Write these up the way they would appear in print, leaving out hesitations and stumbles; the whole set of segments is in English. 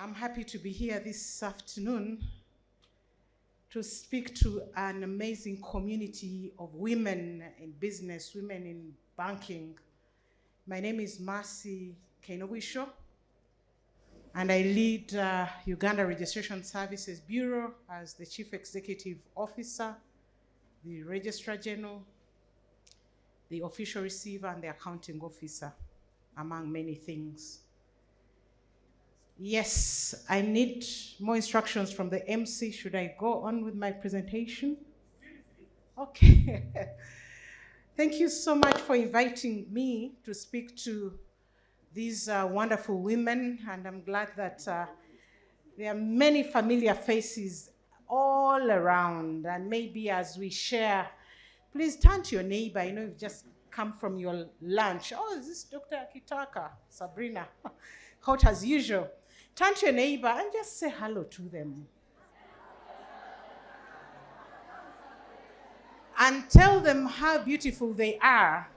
I'm happy to be here this afternoon to speak to an amazing community of women in business, women in banking. My name is Mercy Kainobwisho, and I lead Uganda Registration Services Bureau as the Chief Executive Officer, the Registrar General, the Official Receiver, and the Accounting Officer, among many things. Yes, I need more instructions from the MC. Should I go on with my presentation? Okay. Thank you so much for inviting me to speak to these wonderful women, and I'm glad that there are many familiar faces all around, and maybe as we share, please turn to your neighbor. You know, you've just come from your lunch. Oh, is this Dr. Kitaka? Sabrina? Hot as usual. Turn to your neighbor and just say hello to them. And tell them how beautiful they are.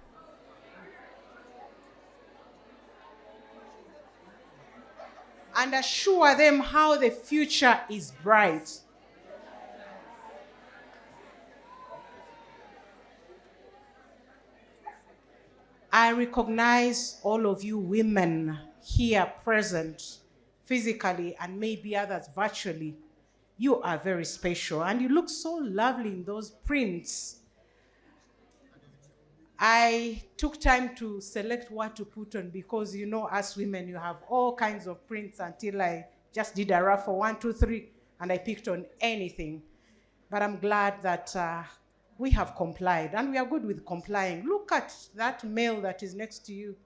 And assure them how the future is bright. I recognize all of you women here present, physically and maybe others virtually. You are very special and you look so lovely in those prints. I took time to select what to put on because you know, as women, you have all kinds of prints until I just did a raffle 1, 2, 3, and I picked on anything. But I'm glad that we have complied, and we are good with complying. Look at that male that is next to you.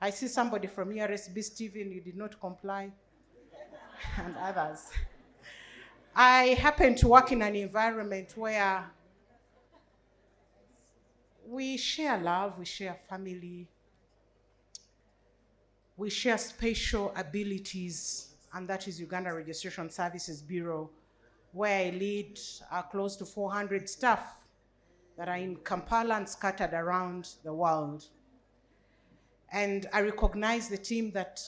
I see somebody from URSB, Stephen, you did not comply, and others. I happen to work in an environment where we share love, we share family, we share spatial abilities, and that is Uganda Registration Services Bureau, where I lead close to 400 staff that are in Kampala and scattered around the world. And I recognize the team that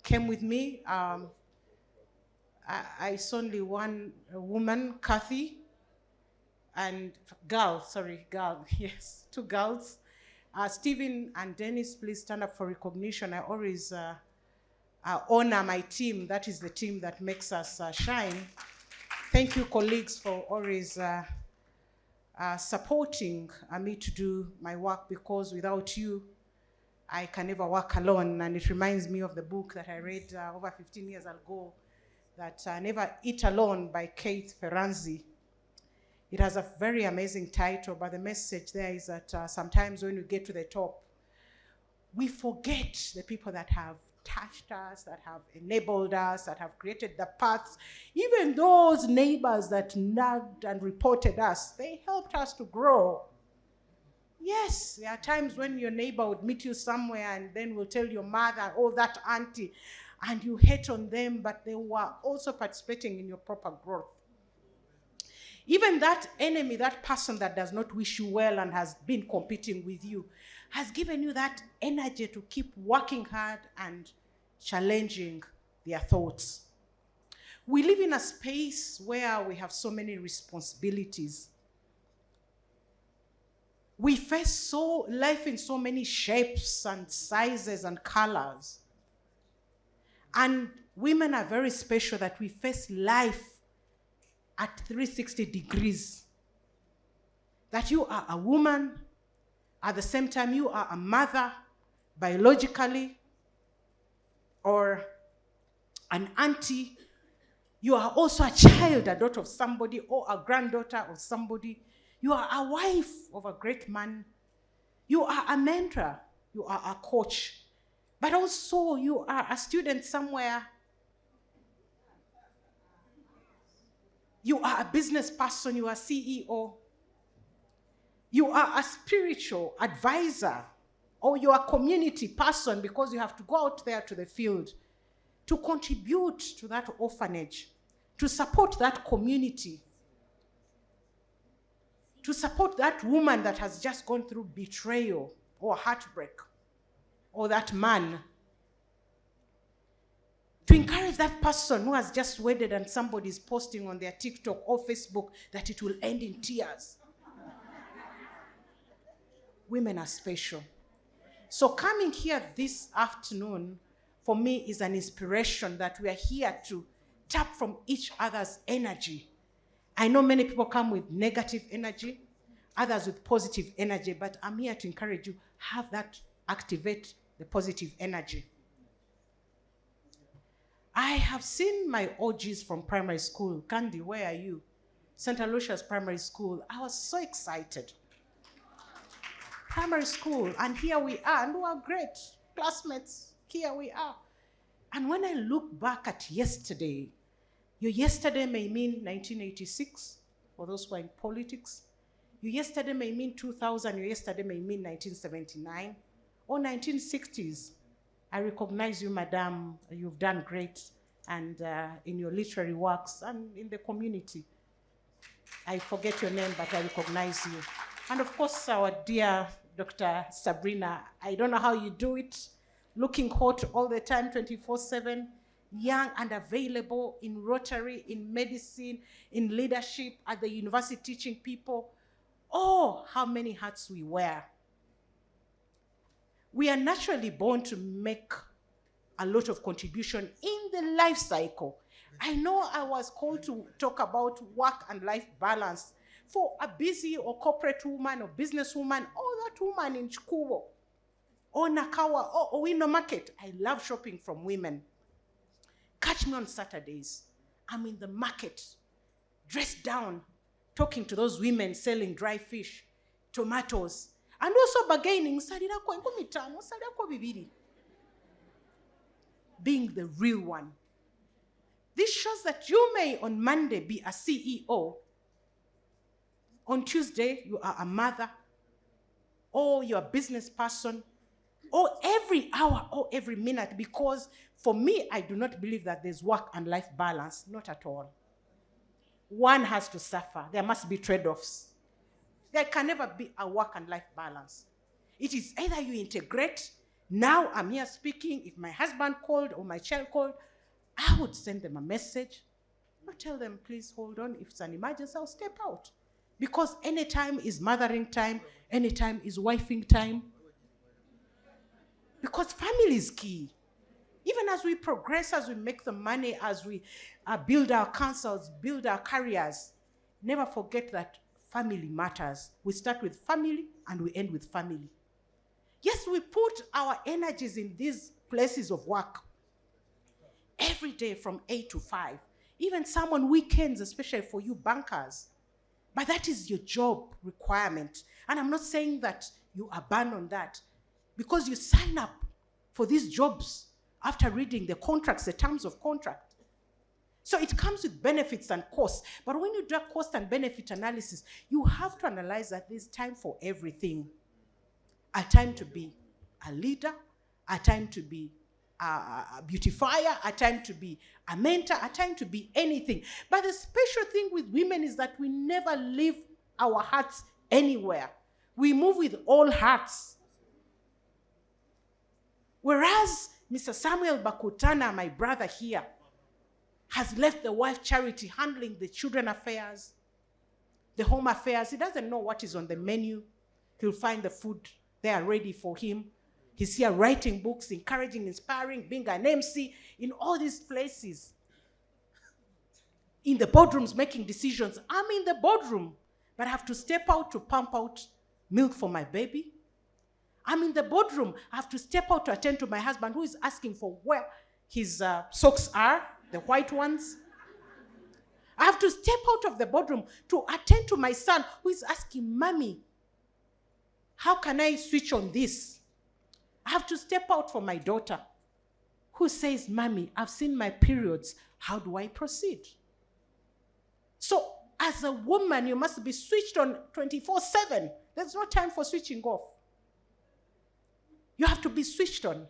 came with me. I saw only one woman, Kathy, and girl, yes, 2 girls. Stephen and Dennis, please stand up for recognition. I always honor my team. That is the team that makes us shine. Thank you, colleagues, for always supporting me to do my work, because without you, I can never work alone. And it reminds me of the book that I read over 15 years ago, that Never Eat Alone by Keith Ferranzi. It has a very amazing title, but the message there is that sometimes when we get to the top, we forget the people that have touched us, that have enabled us, that have created the paths. Even those neighbors that nagged and reported us, they helped us to grow. Yes, there are times when your neighbor would meet you somewhere and then will tell your mother, oh, that auntie, and you hate on them, but they were also participating in your proper growth. Even that enemy, that person that does not wish you well and has been competing with you, has given you that energy to keep working hard and challenging their thoughts. We live in a space where we have so many responsibilities. We face life in so many shapes and sizes and colors. And women are very special that we face life at 360 degrees. That you are a woman, at the same time you are a mother, biologically, or an auntie. You are also a child, a daughter of somebody, or a granddaughter of somebody. You are a wife of a great man. You are a mentor. You are a coach. But also you are a student somewhere. You are a business person. You are a CEO. You are a spiritual advisor, or you are a community person, because you have to go out there to the field to contribute to that orphanage, to support that community, to support that woman that has just gone through betrayal or heartbreak, or that man To encourage that person who has just wedded and somebody is posting on their TikTok or Facebook that it will end in tears. Women are special. So coming here this afternoon, for me, is an inspiration that we are here to tap from each other's energy. I know many people come with negative energy, others with positive energy, but I'm here to encourage you, have that, activate the positive energy. I have seen my OGs from primary school. Candy, where are you? St. Lucia's Primary School. I was so excited. Primary school, and here we are, and we are great classmates. Here we are. And when I look back at yesterday, your yesterday may mean 1986, for those who are in politics. Your yesterday may mean 2000, your yesterday may mean 1979, or 1960s. I recognize you, madam. You've done great, and in your literary works and in the community. I forget your name, but I recognize you. And of course, our dear Dr. Sabrina, I don't know how you do it, looking hot all the time, 24/7, young and available in Rotary, in medicine, in leadership, at the university teaching people. Oh, how many hats we wear. We are naturally born to make a lot of contribution in the life cycle. I know I was called to talk about work and life balance for a busy or corporate woman or businesswoman, or that woman in Chikubo, or Nakawa, or Owino Market. I love shopping from women. Catch me on Saturdays. I'm in the market, dressed down, talking to those women selling dry fish, tomatoes, and also bargaining. Being the real one. This shows that you may on Monday be a CEO. On Tuesday, you are a mother, or you're a business person, or every hour or every minute, because for me, I do not believe that there's work and life balance, not at all. One has to suffer. There must be trade-offs. There can never be a work and life balance. It is either you integrate. Now I'm here speaking. If my husband called or my child called, I would send them a message. I tell them, please hold on. If it's an emergency, I'll step out. Because any time is mothering time, any time is wifing time. Because family is key. Even as we progress, as we make the money, as we build our councils, build our careers, never forget that family matters. We start with family and we end with family. Yes, we put our energies in these places of work every day from 8 to 5. Even some on weekends, especially for you bankers. But that is your job requirement. And I'm not saying that you abandon that, because you sign up for these jobs after reading the contracts, the terms of contract. So it comes with benefits and costs. But when you do a cost and benefit analysis, you have to analyze that there's time for everything. A time to be a leader, a time to be a beautifier, a time to be a mentor, a time to be anything. But the special thing with women is that we never leave our hearts anywhere. We move with all hearts. Whereas Mr. Samuel Bakutana, my brother here, has left the wife charity handling the children affairs, the home affairs. He doesn't know what is on the menu. He'll find the food there ready for him. He's here writing books, encouraging, inspiring, being an MC in all these places. In the boardrooms, making decisions. I'm in the boardroom, but I have to step out to pump out milk for my baby. I'm in the boardroom. I have to step out to attend to my husband, who is asking for where his socks are, the white ones. I have to step out of the boardroom to attend to my son, who is asking, Mommy, how can I switch on this? I have to step out for my daughter, who says, Mommy, I've seen my periods. How do I proceed? So as a woman, you must be switched on 24/7. There's no time for switching off. You have to be switched on.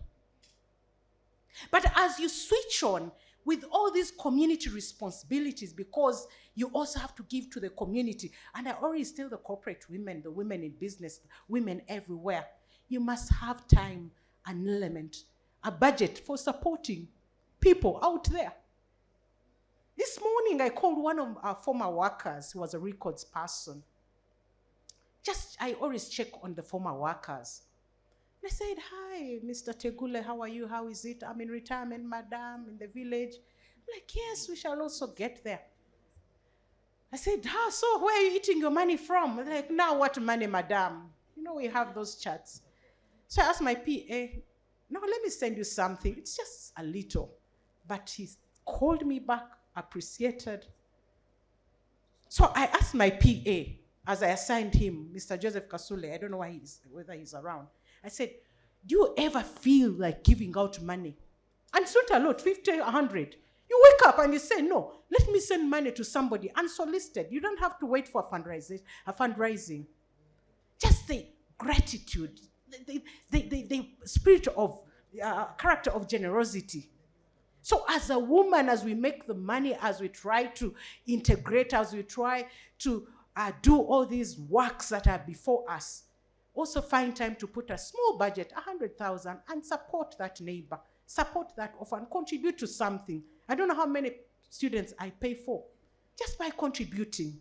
But as you switch on with all these community responsibilities, because you also have to give to the community, and I always tell the corporate women, the women in business, women everywhere, you must have time, an element, a budget for supporting people out there. This morning, I called one of our former workers who was a records person. I always check on the former workers. And I said, hi, Mr. Tegule, how are you? How is it? I'm in retirement, madam, in the village. I'm like, yes, we shall also get there. I said, so where are you eating your money from? They're like, now what money, madam? You know, we have those chats. So I asked my PA, no, let me send you something. It's just a little. But he called me back, appreciated. So I asked my PA, as I assigned him, Mr. Joseph Kasule, I don't know whether he's around. I said, do you ever feel like giving out money? And it's not a lot, 50, 100. You wake up and you say, no, let me send money to somebody unsolicited. You don't have to wait for a fundraising. Just the gratitude, the spirit of character of generosity. So as a woman, as we make the money, as we try to integrate, as we try to do all these works that are before us, also find time to put a small budget, 100,000, and support that neighbor, support that orphan, contribute to something. I don't know how many students I pay for, just by contributing.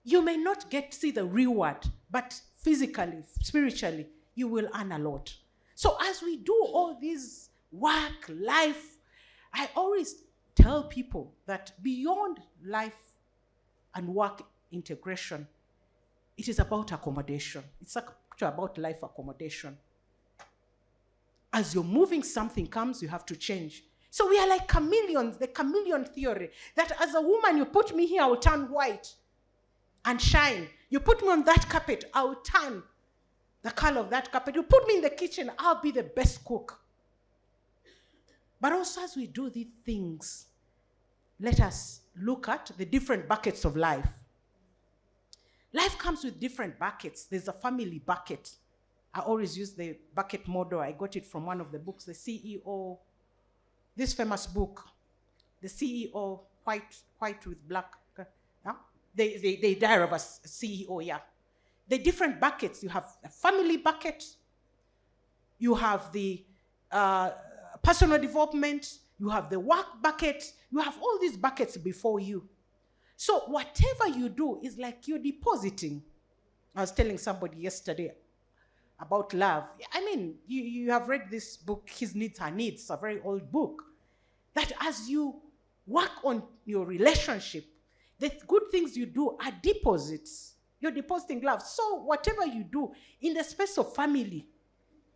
You may not see the reward, but physically, spiritually, you will earn a lot. So as we do all this work, life, I always tell people that beyond life and work integration, it is about accommodation. It's actually about life accommodation. As you're moving, something comes, you have to change. So we are like chameleons, the chameleon theory, that as a woman, you put me here, I'll turn white and shine. You put me on that carpet, I'll turn the color of that carpet. You put me in the kitchen, I'll be the best cook. But also as we do these things, let us look at the different buckets of life. Life comes with different buckets. There's a family bucket. I always use the bucket model. I got it from one of the books, the CEO, this famous book, the CEO, white with black. They die of a CEO, yeah. The different buckets. You have a family bucket. You have the personal development. You have the work bucket. You have all these buckets before you. So whatever you do is like you're depositing. I was telling somebody yesterday about love. I mean, you have read this book, His Needs, Her Needs, a very old book. That as you work on your relationship, the good things you do are deposits. You're depositing love. So whatever you do in the space of family,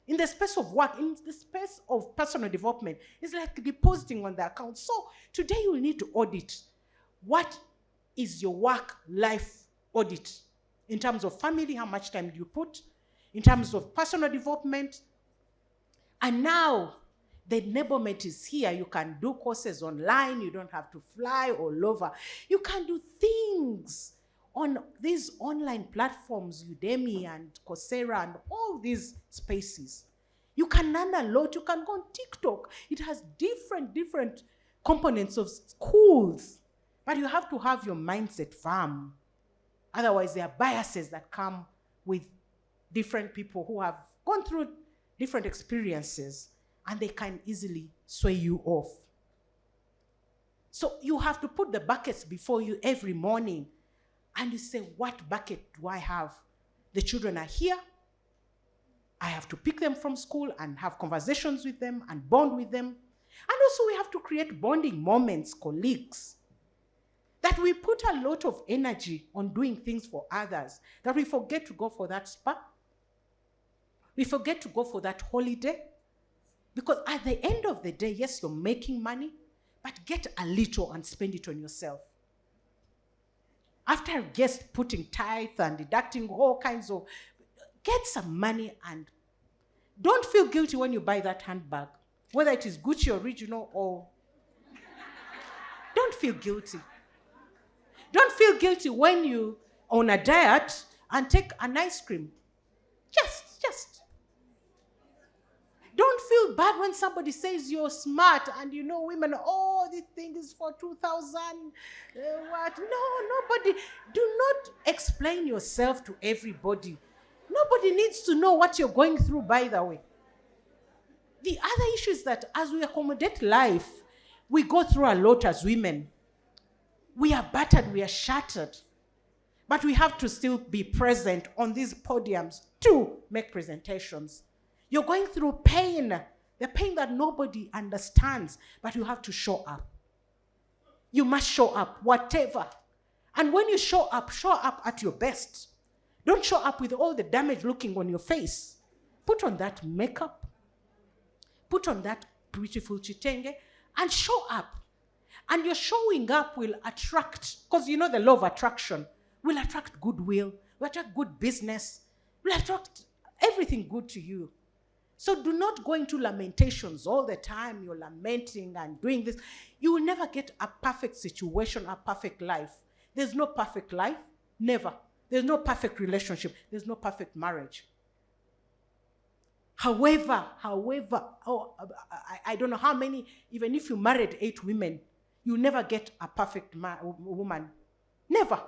in the space of work, in the space of personal development, it's like depositing on the account. So today you will need to audit. What is your work-life audit? In terms of family, how much time do you put? In terms of personal development. And now, the enablement is here. You can do courses online. You don't have to fly all over. You can do things on these online platforms, Udemy and Coursera and all these spaces. You can learn a lot. You can go on TikTok. It has different components of schools. But you have to have your mindset firm. Otherwise, there are biases that come with different people who have gone through different experiences, and they can easily sway you off. So you have to put the buckets before you every morning, and you say, what bucket do I have? The children are here. I have to pick them from school and have conversations with them and bond with them. And also we have to create bonding moments, colleagues, that we put a lot of energy on doing things for others, that we forget to go for that spa. We forget to go for that holiday. Because at the end of the day, yes, you're making money, but get a little and spend it on yourself. After just putting tithe and deducting all kinds of, get some money and don't feel guilty when you buy that handbag, whether it is Gucci original or, don't feel guilty. Don't feel guilty when you on a diet and take an ice cream. Just. Don't feel bad when somebody says you're smart and you know women, oh, this thing is for 2,000, what? No, nobody. Do not explain yourself to everybody. Nobody needs to know what you're going through, by the way. The other issue is that as we accommodate life, we go through a lot as women. We are battered, we are shattered. But we have to still be present on these podiums to make presentations. You're going through pain, the pain that nobody understands, but you have to show up. You must show up, whatever. And when you show up at your best. Don't show up with all the damage looking on your face. Put on that makeup. Put on that beautiful chitenge and show up. And your showing up will attract, because you know the law of attraction, will attract goodwill, will attract good business, will attract everything good to you. So do not go into lamentations all the time. You're lamenting and doing this. You will never get a perfect situation, a perfect life. There's no perfect life, never. There's no perfect relationship. There's no perfect marriage. However, I don't know how many, even if you married 8 women, you never get a perfect woman. Never.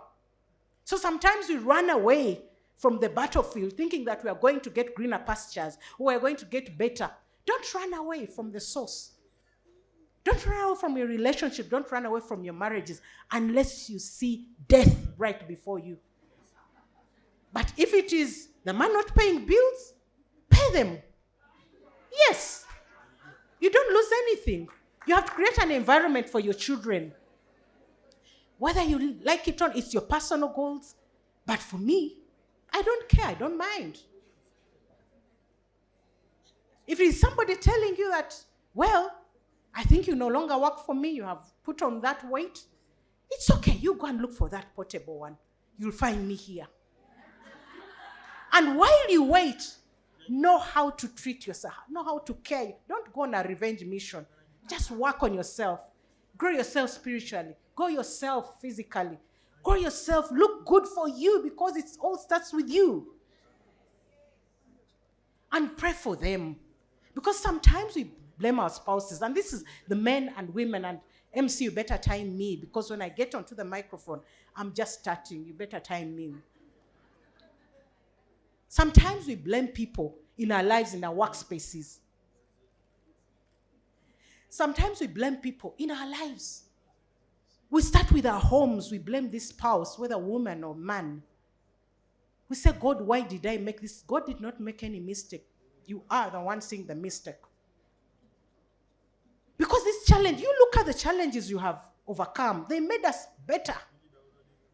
So sometimes we run away from the battlefield thinking that we are going to get greener pastures or we are going to get better. Don't run away from the source. Don't run away from your relationship. Don't run away from your marriages unless you see death right before you. But if it is the man not paying bills, pay them. Yes. You don't lose anything. You have to create an environment for your children. Whether you like it or not, it's your personal goals. But for me, I don't care. I don't mind. If it's somebody telling you that, well, I think you no longer work for me, you have put on that weight, it's okay. You go and look for that portable one. You'll find me here. And while you wait, know how to treat yourself, know how to care. Don't go on a revenge mission. Just work on yourself. Grow yourself spiritually. Grow yourself physically. Grow yourself. Look good for you because it all starts with you. And pray for them. Because sometimes we blame our spouses. And this is the men and women. And MC, you better time me. Because when I get onto the microphone, I'm just starting. You better time me. Sometimes we blame people in our lives, in our workspaces. Sometimes we blame people in our lives. We start with our homes. We blame this spouse, whether woman or man. We say, God, why did I make this? God did not make any mistake. You are the one seeing the mistake. Because this challenge, you look at the challenges you have overcome. They made us better.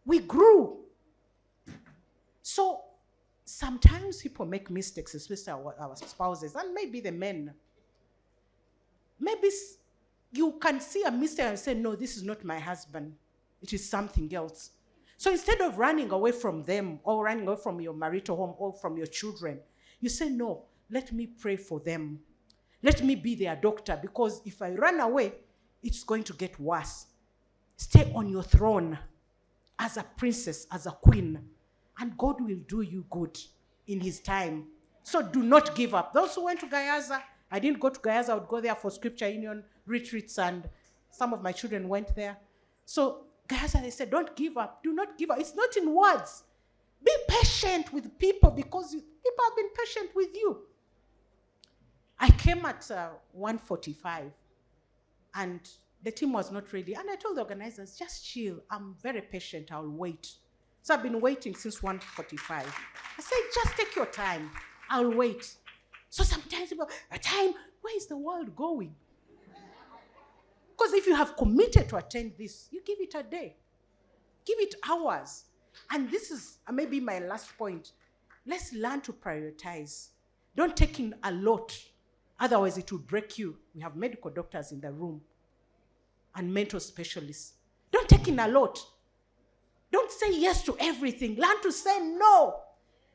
We grew. So sometimes people make mistakes, especially our spouses, and maybe the men. Maybe you can see a mistake and say, no, this is not my husband. It is something else. So instead of running away from them or running away from your marital home or from your children, you say, no, let me pray for them. Let me be their doctor, because if I run away, it's going to get worse. Stay on your throne as a princess, as a queen, and God will do you good in his time. So do not give up. Those who went to Gayaza, I didn't go to Gayaza, I would go there for Scripture Union retreats, and some of my children went there. So Gayaza, they said, don't give up. Do not give up. It's not in words. Be patient with people, because people have been patient with you. I came at 1:45, and the team was not ready. And I told the organizers, just chill. I'm very patient. I'll wait. So I've been waiting since 1:45. I said, just take your time. I'll wait. So sometimes people, a time, where is the world going? Because if you have committed to attend this, you give it a day. Give it hours. And this is maybe my last point. Let's learn to prioritize. Don't take in a lot. Otherwise, it will break you. We have medical doctors in the room and mental specialists. Don't take in a lot. Don't say yes to everything. Learn to say no.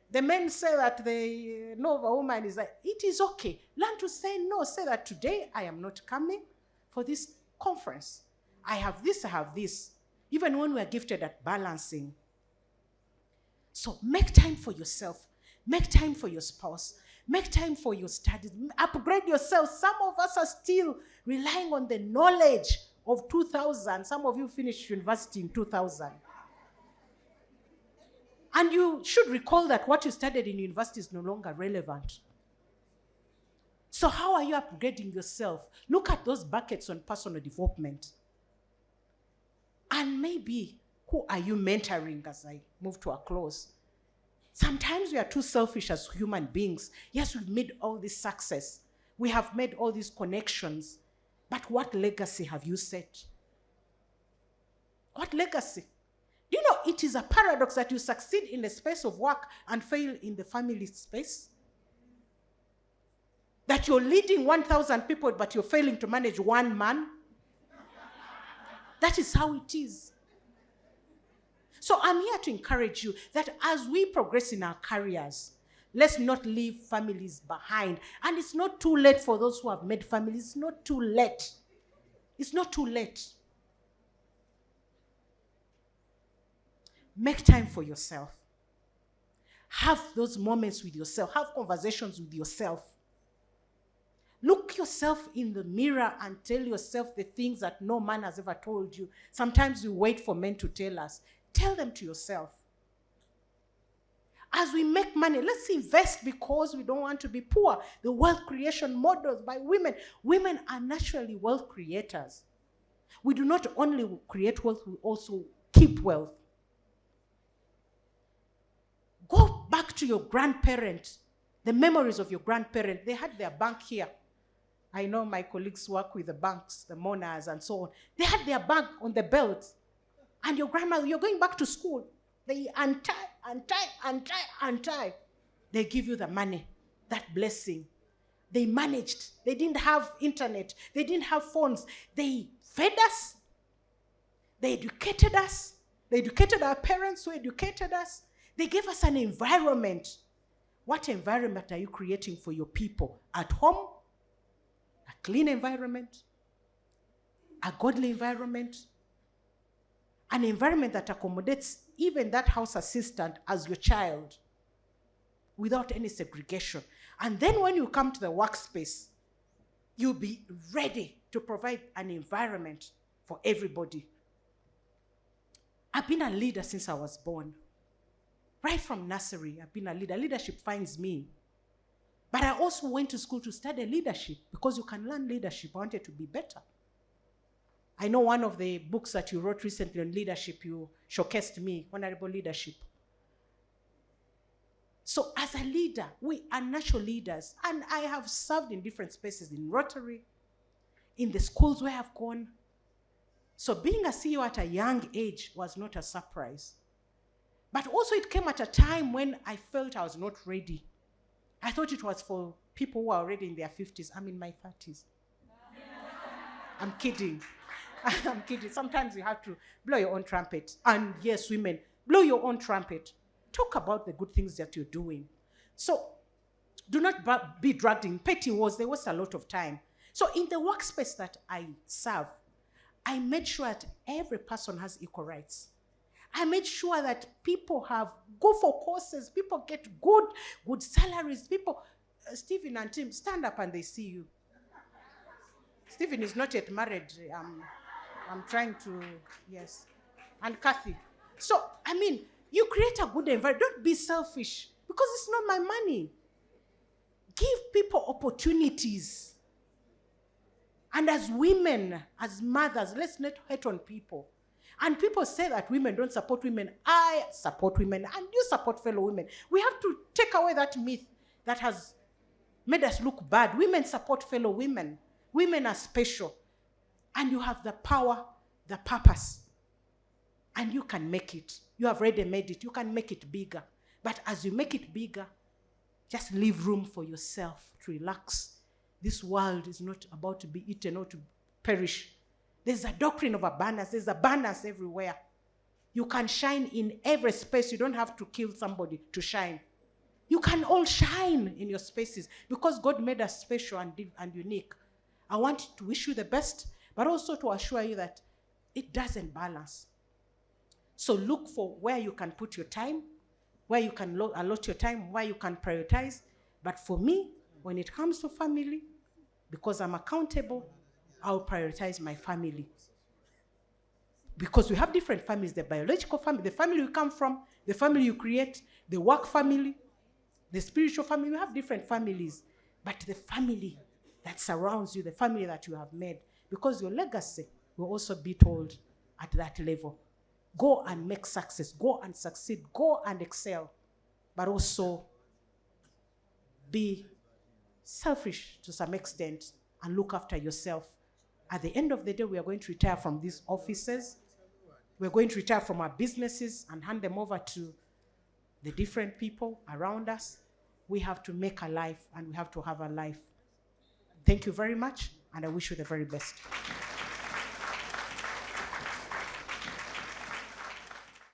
The men say that they know of a woman is like, it is okay. Learn to say no. Say that today I am not coming for this conference. I have this, I have this. Even when we are gifted at balancing. So make time for yourself. Make time for your spouse. Make time for your studies. Upgrade yourself. Some of us are still relying on the knowledge of 2000. Some of you finished university in 2000. And you should recall that what you studied in university is no longer relevant. So how are you upgrading yourself? Look at those buckets on personal development. And maybe, who are you mentoring as I move to a close? Sometimes we are too selfish as human beings. Yes, we've made all this success. We have made all these connections. But what legacy have you set? What legacy? Do you know it is a paradox that you succeed in the space of work and fail in the family space? That you're leading 1,000 people, but you're failing to manage one man? That is how it is. So I'm here to encourage you that as we progress in our careers, let's not leave families behind. And it's not too late for those who have made families. It's not too late. It's not too late. Make time for yourself. Have those moments with yourself. Have conversations with yourself. Look yourself in the mirror and tell yourself the things that no man has ever told you. Sometimes we wait for men to tell us. Tell them to yourself. As we make money, let's invest because we don't want to be poor. The wealth creation models by women. Women are naturally wealth creators. We do not only create wealth, we also keep wealth. Go back to your grandparents, the memories of your grandparents. They had their bank here. I know my colleagues work with the banks, the Monas and so on. They had their bank on the belt. And your grandmother, you're going back to school. They untie. They give you the money, that blessing. They managed. They didn't have internet. They didn't have phones. They fed us. They educated us. They educated our parents who educated us. They gave us an environment. What environment are you creating for your people? At home? A clean environment? A godly environment? An environment that accommodates even that house assistant as your child without any segregation. And then when you come to the workspace, you'll be ready to provide an environment for everybody. I've been a leader since I was born. Right from nursery, I've been a leader. Leadership finds me. But I also went to school to study leadership because you can learn leadership. I wanted to be better. I know one of the books that you wrote recently on leadership, you showcased me, Honorable Leadership. So as a leader, we are natural leaders. And I have served in different spaces, in Rotary, in the schools where I've gone. So being a CEO at a young age was not a surprise. But also it came at a time when I felt I was not ready. I thought it was for people who are already in their 50s. I'm in my 30s. I'm kidding. I'm kidding. Sometimes you have to blow your own trumpet. And yes, women, blow your own trumpet. Talk about the good things that you're doing. So do not be dragged in petty wars. They waste a lot of time. So in the workspace that I serve, I made sure that every person has equal rights. I made sure that people go for courses, people get good salaries. People, Stephen and Tim, stand up and they see you. Stephen is not yet married. I'm trying to, yes. And Kathy. So, I mean, you create a good environment. Don't be selfish because it's not my money. Give people opportunities. And as women, as mothers, let's not hate on people. And people say that women don't support women. I support women and you support fellow women. We have to take away that myth that has made us look bad. Women support fellow women. Women are special. And you have the power, the purpose. And you can make it. You have already made it. You can make it bigger. But as you make it bigger, just leave room for yourself to relax. This world is not about to be eaten or to perish. There's a doctrine of abundance. There's abundance everywhere. You can shine in every space. You don't have to kill somebody to shine. You can all shine in your spaces because God made us special and unique. I want to wish you the best, but also to assure you that it doesn't balance. So look for where you can put your time, where you can allot your time, where you can prioritize. But for me, when it comes to family, because I'm accountable, I'll prioritize my family. Because we have different families, the biological family, the family you come from, the family you create, the work family, the spiritual family. We have different families. but the family that surrounds you, the family that you have made, because your legacy will also be told at that level. Go and make success, go and succeed, go and excel, but also be selfish to some extent and look after yourself. At the end of the day, we are going to retire from these offices. We're going to retire from our businesses and hand them over to the different people around us. We have to make a life, and we have to have a life. Thank you very much, and I wish you the very best.